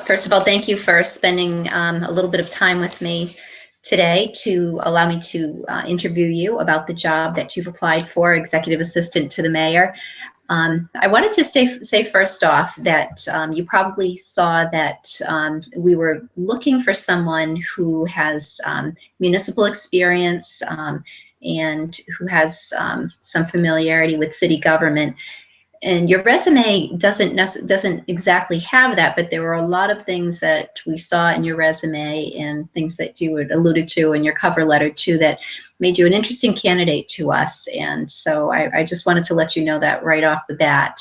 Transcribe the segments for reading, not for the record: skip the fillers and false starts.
First of all, thank you for spending a little bit of time with me today to allow me to interview you about the job that you've applied for, executive assistant to the mayor. I wanted to say first off that you probably saw that we were looking for someone who has municipal experience and who has some familiarity with city government. And your resume doesn't exactly have that, but there were a lot of things that we saw in your resume and things that you had alluded to in your cover letter too that made you an interesting candidate to us. And so I just wanted to let you know that right off the bat.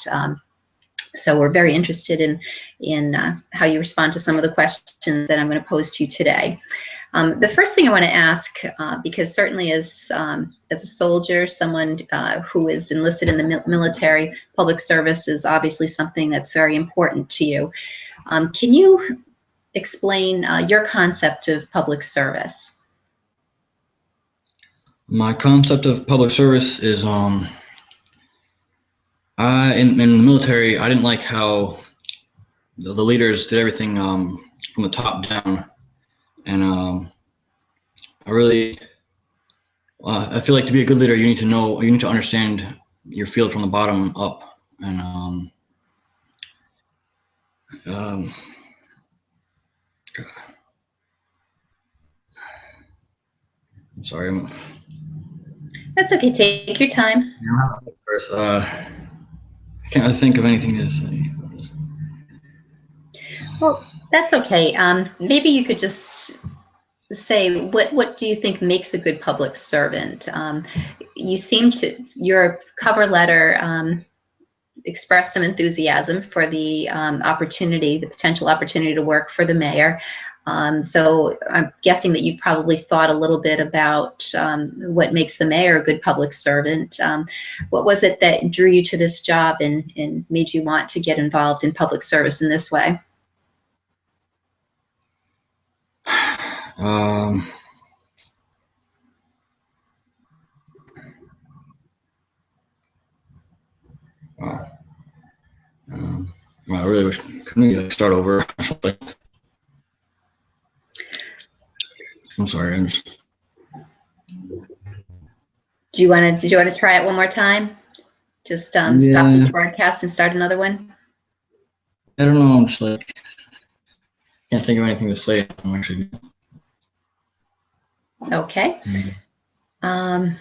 So we're very interested in how you respond to some of the questions that I'm going to pose to you today. The first thing I want to ask, because certainly as a soldier, someone who is enlisted in the military, public service is obviously something that's very important to you. Can you explain your concept of public service? My concept of public service is in the military, I didn't like how the leaders did everything from the top down, and I feel like to be a good leader, you need to understand your field from the bottom up, and I'm sorry. That's okay. Take your time. I can't really think of anything to say. Well, that's okay. Maybe you could just say what do you think makes a good public servant? Your cover letter expressed some enthusiasm for the potential opportunity to work for the mayor. So I'm guessing that you've probably thought a little bit about what makes the mayor a good public servant. What was it that drew you to this job and made you want to get involved in public service in this way? I really wish could we start over or something. I'm sorry. Did you want to try it one more time? Just stop this broadcast and start another one. I don't know. I'm just like can't think of anything to say. I'm actually. Okay. Let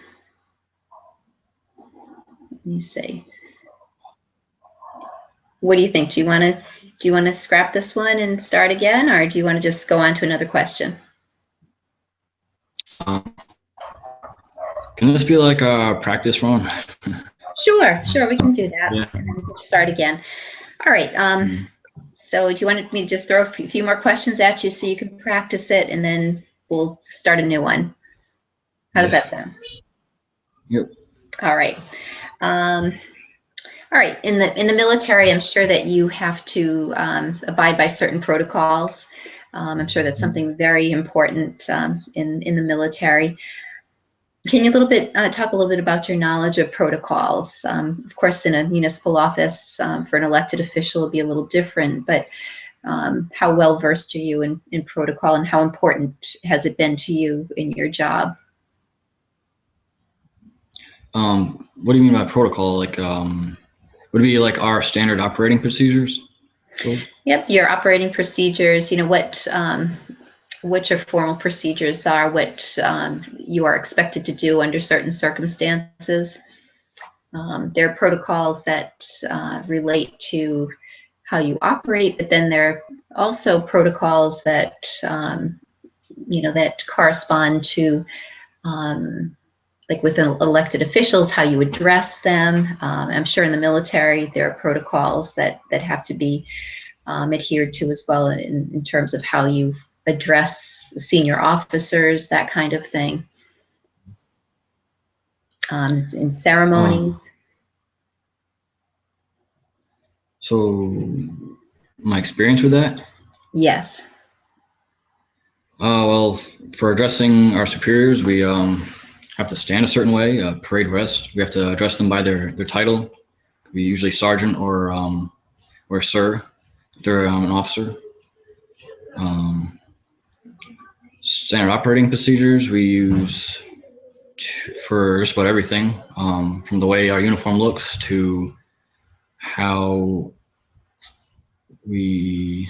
me see. What do you think? Do you want to scrap this one and start again, or do you want to just go on to another question? Can this be like a practice run? Sure, we can do that. Yeah. And then we'll start again. All right. So do you want me to just throw a few more questions at you so you can practice it, and then we'll start a new one? How does that sound? Yep. All right. All right. In the military, I'm sure that you have to abide by certain protocols. I'm sure that's something very important in the military. Can you talk a little bit about your knowledge of protocols? Of course, in a municipal office, for an elected official, it'll be a little different, but how well versed are you in protocol, and how important has it been to you in your job? What do you mean by protocol? Like, would it be like our standard operating procedures? Yep, your operating procedures. You know what your formal procedures are, what you are expected to do under certain circumstances. There are protocols that relate to how you operate, but then there are also protocols that that correspond to like with elected officials, how you address them. I'm sure in the military there are protocols that have to be adhered to as well in terms of how you address senior officers, that kind of thing. In ceremonies. So my experience with that? Yes. Well, for addressing our superiors, we have to stand a certain way, parade rest. We have to address them by their title. We usually sergeant or sir, if they're an officer. Standard operating procedures we use for just about everything, from the way our uniform looks to how we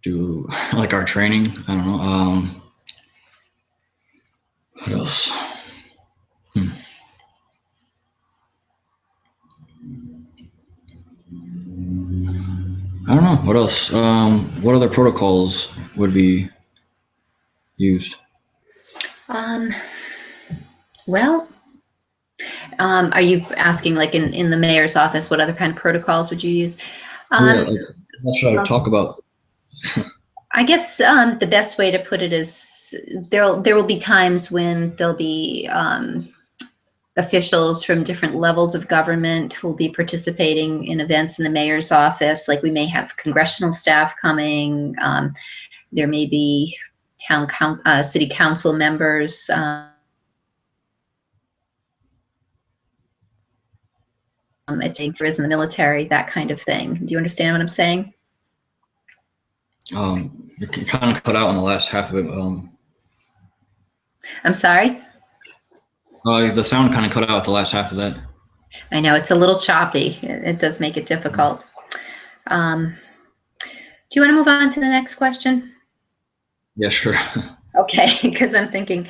do like our training. I don't know. What else? I don't know. What else? What other protocols would be used? Well, are you asking like in the mayor's office, what other kind of protocols would you use? Yeah, like what should I talk about? I guess the best way to put it is there will be times when there'll be officials from different levels of government who will be participating in events in the mayor's office. Like we may have congressional staff coming. There may be city council members. There is in the military, that kind of thing. Do you understand what I'm saying? It kind of cut out on the last half of it. I'm sorry? The sound kind of cut out the last half of that. I know it's a little choppy. It does make it difficult. Do you want to move on to the next question? Yeah, sure. Okay, because I'm thinking,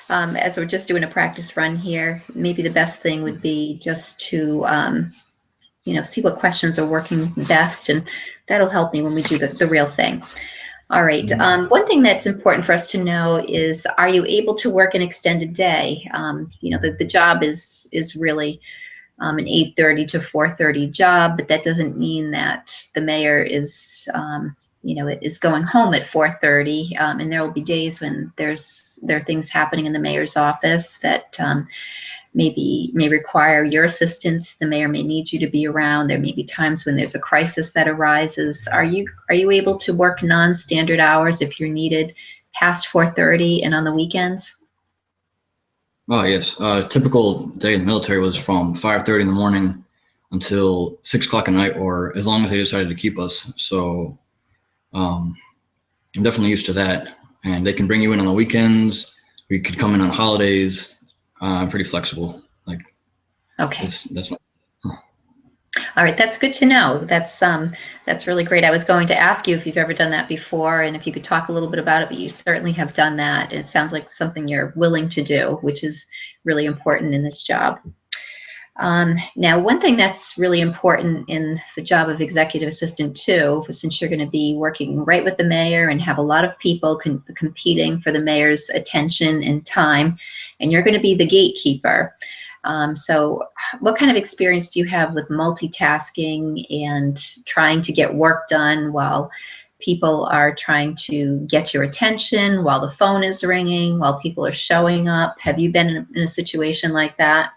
as we're just doing a practice run here, maybe the best thing would be just to, see what questions are working best, and that'll help me when we do the real thing. All right. One thing that's important for us to know is, are you able to work an extended day? The job is really an 8:30 to 4:30 job, but that doesn't mean that the mayor is, is going home at 4:30. And there will be days when there are things happening in the mayor's office that may require your assistance. The mayor may need you to be around. There may be times when there's a crisis that arises. Are you able to work non-standard hours if you're needed past 4:30 and on the weekends? Oh, yes. Typical day in the military was from 5:30 in the morning until 6 o'clock at night, or as long as they decided to keep us. So I'm definitely used to that. And they can bring you in on the weekends. We could come in on holidays. I'm pretty flexible. Okay. That's what. All right, that's good to know. That's really great. I was going to ask you if you've ever done that before, and if you could talk a little bit about it, but you certainly have done that, and it sounds like something you're willing to do, which is really important in this job. Now, one thing that's really important in the job of executive assistant too, since you're going to be working right with the mayor and have a lot of people competing for the mayor's attention and time, and you're going to be the gatekeeper. So what kind of experience do you have with multitasking and trying to get work done while people are trying to get your attention, while the phone is ringing, while people are showing up? Have you been in a situation like that?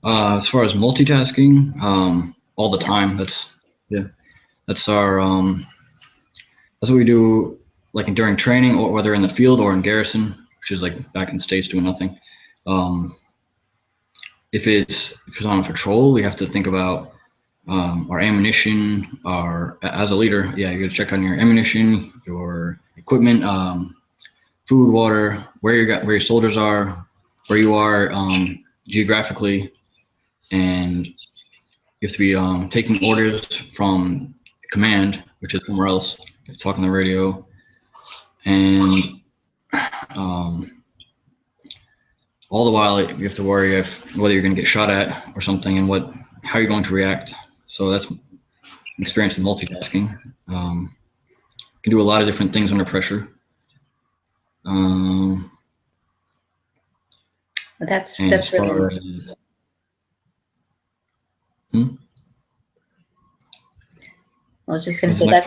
As far as multitasking, all the time. That's our that's what we do, like during training, or whether in the field or in garrison, which is like back in States doing nothing. If it's on patrol, we have to think about our ammunition. As a leader, you got to check on your ammunition, your equipment, food, water, where your soldiers are, where you are geographically, and you have to be taking orders from command, which is somewhere else. You have to talk on the radio, and all the while you have to worry whether you're going to get shot at or something, and how you're going to react. So that's experience in multitasking. You can do a lot of different things under pressure. That's really. I was just going to say that's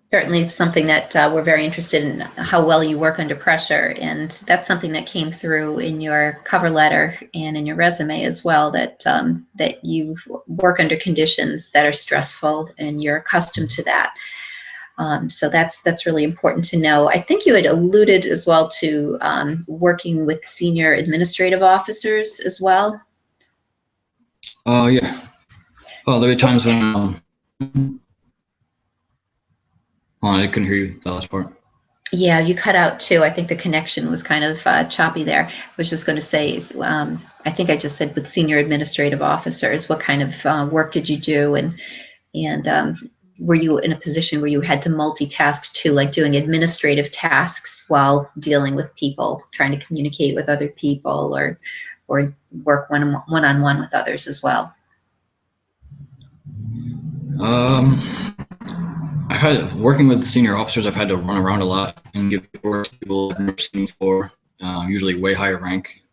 certainly something that we're very interested in, how well you work under pressure, and that's something that came through in your cover letter and in your resume as well, that you work under conditions that are stressful and you're accustomed to that. So that's really important to know. I think you had alluded as well to working with senior administrative officers as well. Yeah. Well, there are times when Oh, I couldn't hear you, the last part. Yeah, you cut out too. I think the connection was kind of choppy there. I was just going to say, I think I just said with senior administrative officers, what kind of work did you do, and were you in a position where you had to multitask too, like doing administrative tasks while dealing with people, trying to communicate with other people, or work one-on-one with others as well? Um, I had working with senior officers. I've had to run around a lot and give work to people I've never seen before, usually way higher rank,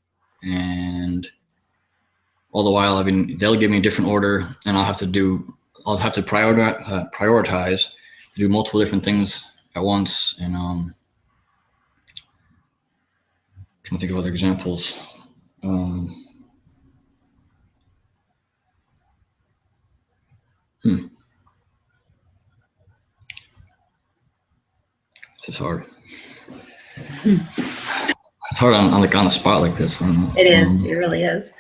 and all the while they'll give me a different order, and I'll have to prioritize, do multiple different things at once, and trying to think of other examples. This is hard. It's hard on the spot like this. It is. It really is.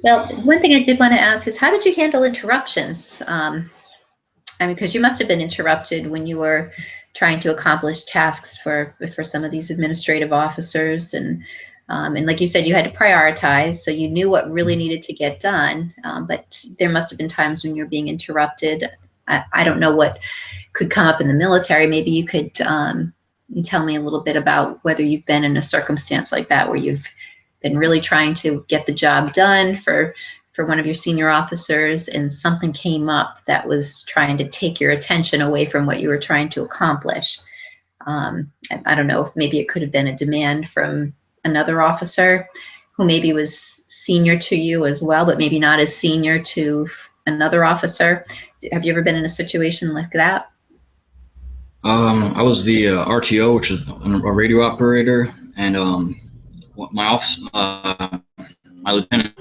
Well, one thing I did want to ask is, how did you handle interruptions? I mean, because you must have been interrupted when you were trying to accomplish tasks for some of these administrative officers, and like you said, you had to prioritize, so you knew what really needed to get done. But there must have been times when you're being interrupted. I don't know what could come up in the military. Maybe you could tell me a little bit about whether you've been in a circumstance like that where you've been really trying to get the job done for one of your senior officers, and something came up that was trying to take your attention away from what you were trying to accomplish. I don't know if maybe it could have been a demand from another officer who maybe was senior to you as well, but maybe not as senior to another officer. Have you ever been in a situation like that? I was the RTO, which is a radio operator, and my lieutenant,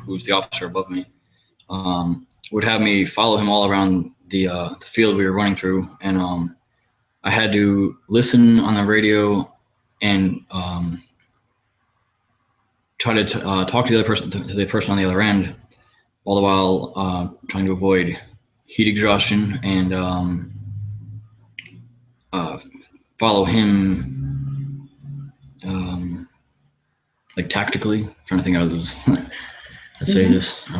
who's the officer above me, would have me follow him all around the field we were running through, and I had to listen on the radio and try to talk to the person on the other end, all the while trying to avoid heat exhaustion and follow him like tactically. I'm trying to think how to say this.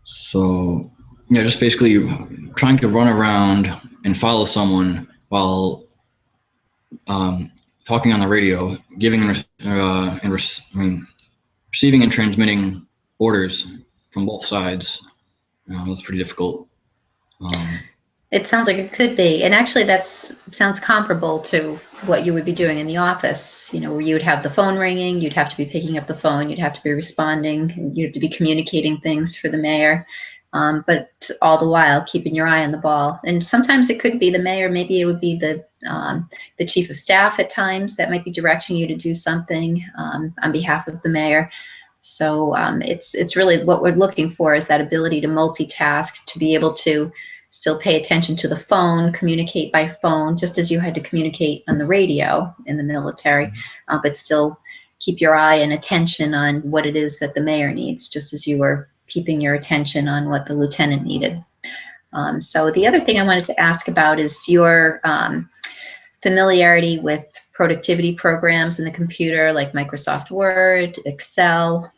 So yeah, just basically trying to run around and follow someone while talking on the radio, giving receiving and transmitting orders from both sides. That's pretty difficult. It sounds like it could be, and actually sounds comparable to what you would be doing in the office, where you would have the phone ringing, you'd have to be picking up the phone, you'd have to be responding, you'd have to be communicating things for the mayor, but all the while keeping your eye on the ball. And sometimes it could be the mayor, maybe it would be the chief of staff at times that might be directing you to do something on behalf of the mayor. So it's really what we're looking for, is that ability to multitask, to be able to still pay attention to the phone, communicate by phone, just as you had to communicate on the radio in the military, but still keep your eye and attention on what it is that the mayor needs, just as you were keeping your attention on what the lieutenant needed. So the other thing I wanted to ask about is your familiarity with productivity programs in the computer, like Microsoft Word, Excel.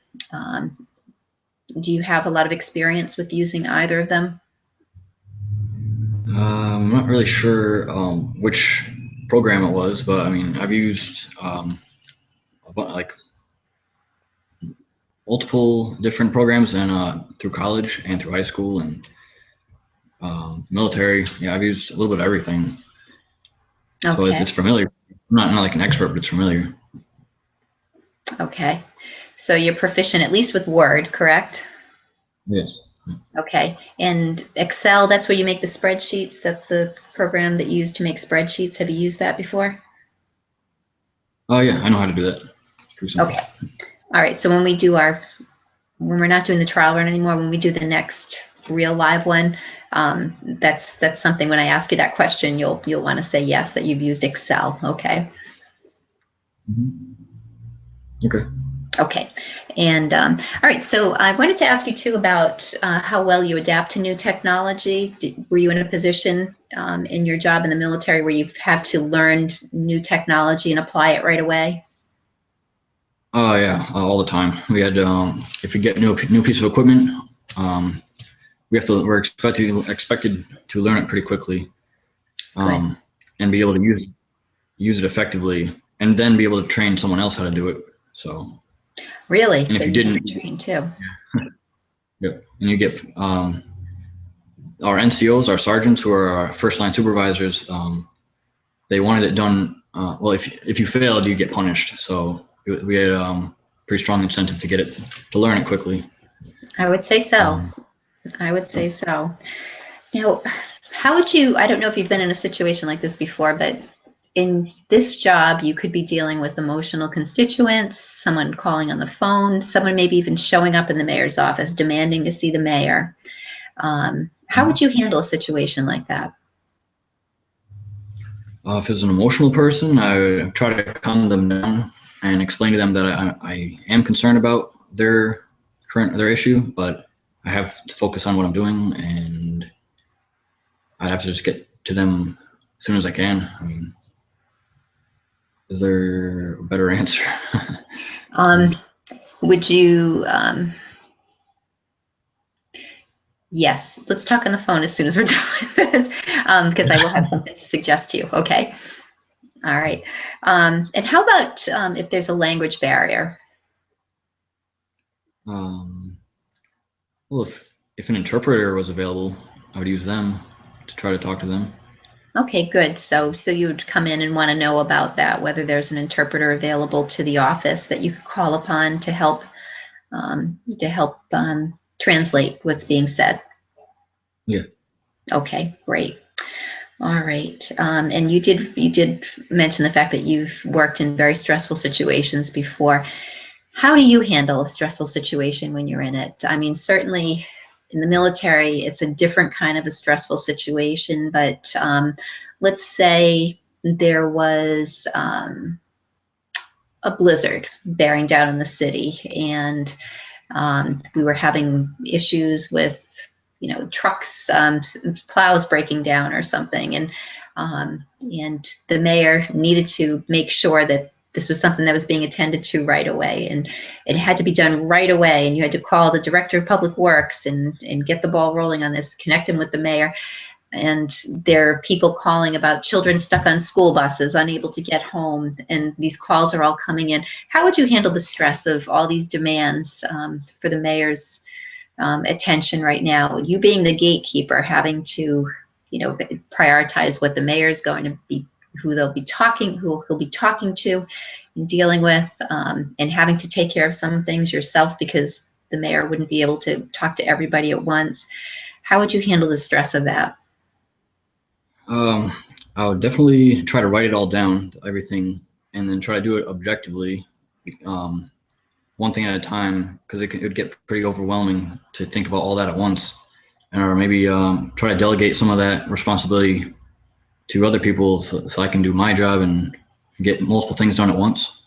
Do you have a lot of experience with using either of them? I'm not really sure which program it was, but I mean, I've used like multiple different programs, and through college and through high school and military. Yeah, I've used a little bit of everything. Okay. So it's familiar. I'm not like an expert, but it's familiar. Okay. So you're proficient at least with Word, correct? Yes. Okay. And Excel, that's where you make the spreadsheets? That's the program that you use to make spreadsheets? Have you used that before? Oh, yeah. I know how to do that. Okay. All right. So when we're not doing the trial run anymore, when we do the next real live one, That's something when I ask you that question, you'll want to say yes, that you've used Excel. Okay. Okay. Okay. And all right. So I wanted to ask you too about how well you adapt to new technology. Were you in a position in your job in the military where you've had to learn new technology and apply it right away? Oh yeah, all the time. We had if we get new piece of equipment, we're expected to learn it pretty quickly, Good. and be able to use it effectively, and then be able to train someone else how to do it. So, Really? and So if you you have didn't, to train too. yep, and you get our NCOs, our sergeants, who are our first line supervisors. They wanted it done. Well, if you failed, you get punished. So we had pretty strong incentive to get it to learn it quickly. I would say so. I would say so. Now, how would you, I don't know if you've been in a situation like this before, but in this job, you could be dealing with emotional constituents, someone calling on the phone, someone maybe even showing up in the mayor's office demanding to see the mayor. How would you handle a situation like that? If it's an emotional person, I would try to calm them down and explain to them that I am concerned about their issue, but I have to focus on what I'm doing, and I'd have to just get to them as soon as I can. I mean, is there a better answer? Would you, yes, let's talk on the phone as soon as we're done with this, because I will have something to suggest to you. Okay. All right. And how about if there's a language barrier? Well, if an interpreter was available, I would use them to try to talk to them. Okay, good. So you would come in and want to know about that, whether there's an interpreter available to the office that you could call upon to help translate what's being said. Yeah. Okay, great. All right. And you did mention the fact that you've worked in very stressful situations before. How do you handle a stressful situation when you're in it? I mean, certainly in the military, it's a different kind of a stressful situation, but let's say there was a blizzard bearing down in the city, and we were having issues with, trucks, plows breaking down or something, and the mayor needed to make sure that this was something that was being attended to right away, and it had to be done right away, and you had to call the director of public works and get the ball rolling on this, connect him with the mayor. And there are people calling about children stuck on school buses, unable to get home, and these calls are all coming in. How would you handle the stress of all these demands for the mayor's attention right now? You being the gatekeeper, having to, prioritize what the mayor's going to be, who he'll be talking to and dealing with, and having to take care of some things yourself because the mayor wouldn't be able to talk to everybody at once. How would you handle the stress of that? I would definitely try to write it all down, everything, and then try to do it objectively, one thing at a time, because it would get pretty overwhelming to think about all that at once, or maybe try to delegate some of that responsibility to other people so I can do my job and get multiple things done at once.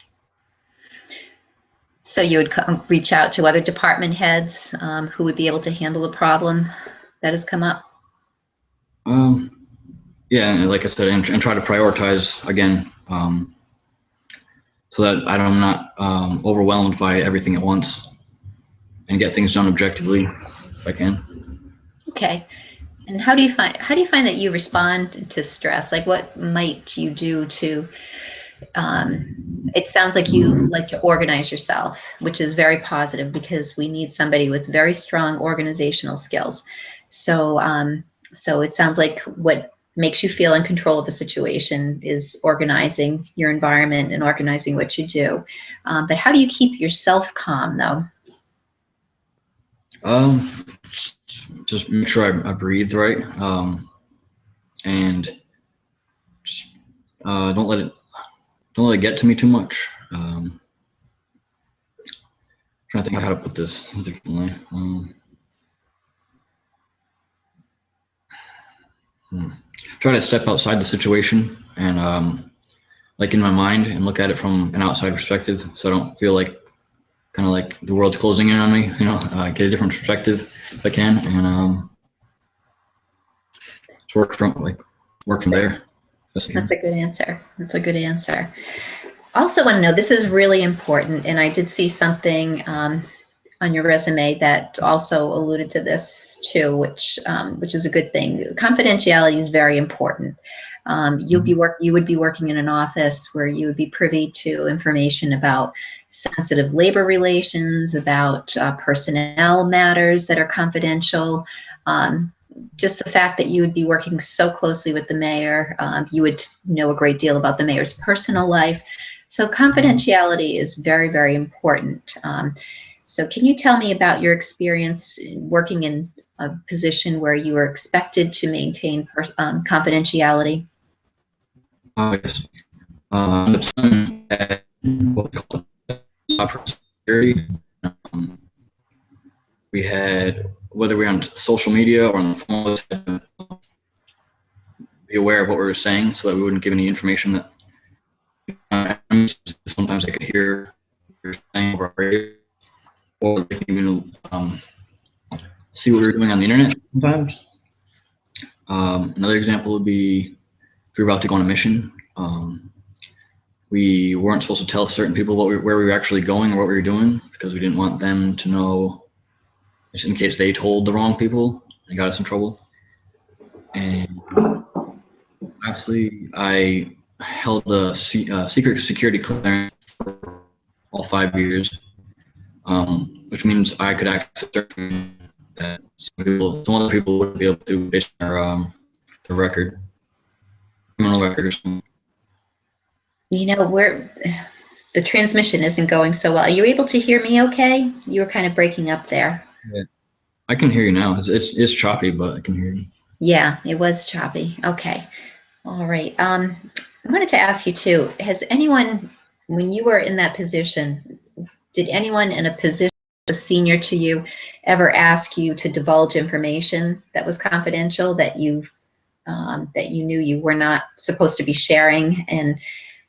So you would reach out to other department heads who would be able to handle the problem that has come up? Yeah, and like I said, and try to prioritize again, so that I'm not overwhelmed by everything at once, and get things done objectively if I can. Okay. And how do you find that you respond to stress? Like, what might you do to, it sounds like you like to organize yourself, which is very positive because we need somebody with very strong organizational skills. So, so it sounds like what makes you feel in control of a situation is organizing your environment and organizing what you do. But how do you keep yourself calm, though? Just make sure I breathe right, and just don't let it get to me too much. Trying to think how to put this differently. Try to step outside the situation and like in my mind and look at it from an outside perspective, so I don't feel like kind of like the world's closing in on me. Get a different perspective if I can, and just work from there. That's a good answer. That's a good answer. Also want to know, this is really important, and I did see something on your resume that also alluded to this too, which is a good thing. Confidentiality is very important. You would be working in an office where you would be privy to information about sensitive labor relations, about personnel matters that are confidential. Just the fact that you would be working so closely with the mayor, you would know a great deal about the mayor's personal life. So confidentiality is very, very important. So can you tell me about your experience working in a position where you were expected to maintain confidentiality? Yes. The time at what we call security, we had, whether we were on social media or on the phone, be aware of what we were saying so that we wouldn't give any information that sometimes they could hear what we were saying over our radio, or they can even see what we were doing on the internet sometimes. Another example would be if we were about to go on a mission. We weren't supposed to tell certain people where we were actually going or what we were doing, because we didn't want them to know, just in case they told the wrong people and got us in trouble. And lastly, I held a secret security clearance for all 5 years, which means I could access certain that some other people wouldn't be able to based on their record, criminal record or something. The transmission isn't going so well. Are you able to hear me okay? You were kind of breaking up there. Yeah, I can hear you now. It's choppy, but I can hear you. Yeah, it was choppy. Okay. All right. I wanted to ask you too, has anyone, when you were in that position, did anyone in a position senior to you ever ask you to divulge information that was confidential, that you knew you were not supposed to be sharing? And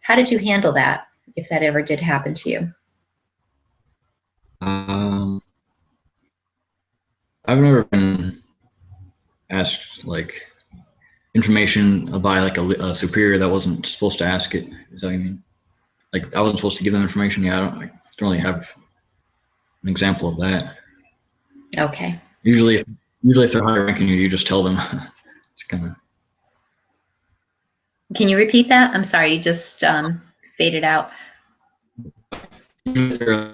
how did you handle that, if that ever did happen to you? I've never been asked like information by like a superior that wasn't supposed to ask it. Is that what you mean? Like I wasn't supposed to give them information. Yeah, I don't really have an example of that. Okay. Usually if they're higher ranking you, you just tell them. It's kind of. Can you repeat that? I'm sorry, you just faded out. They're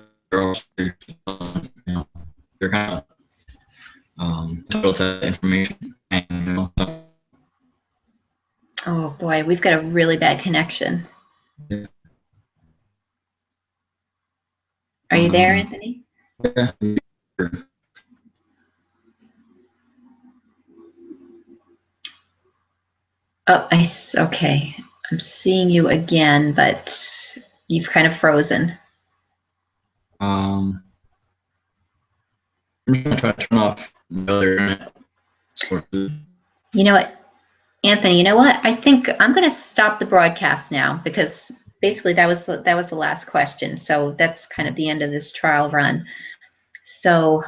kind of entitled to that information, and Oh boy, we've got a really bad connection. Yeah. Are you there, Anthony? Yeah. Oh, okay. I'm seeing you again, but you've kind of frozen. I'm just gonna try to turn off the other internet. You know what, Anthony? You know what? I think I'm going to stop the broadcast now, because basically that was the last question. So that's kind of the end of this trial run. So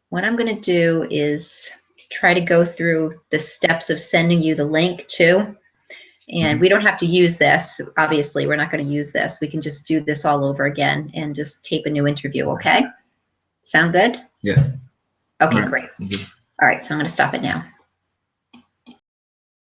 what I'm going to do is try to go through the steps of sending you the link too. And we don't have to use this. Obviously, we're not going to use this. We can just do this all over again and just tape a new interview, okay? Sound good? Yeah. Okay, great. All right, so I'm going to stop it now.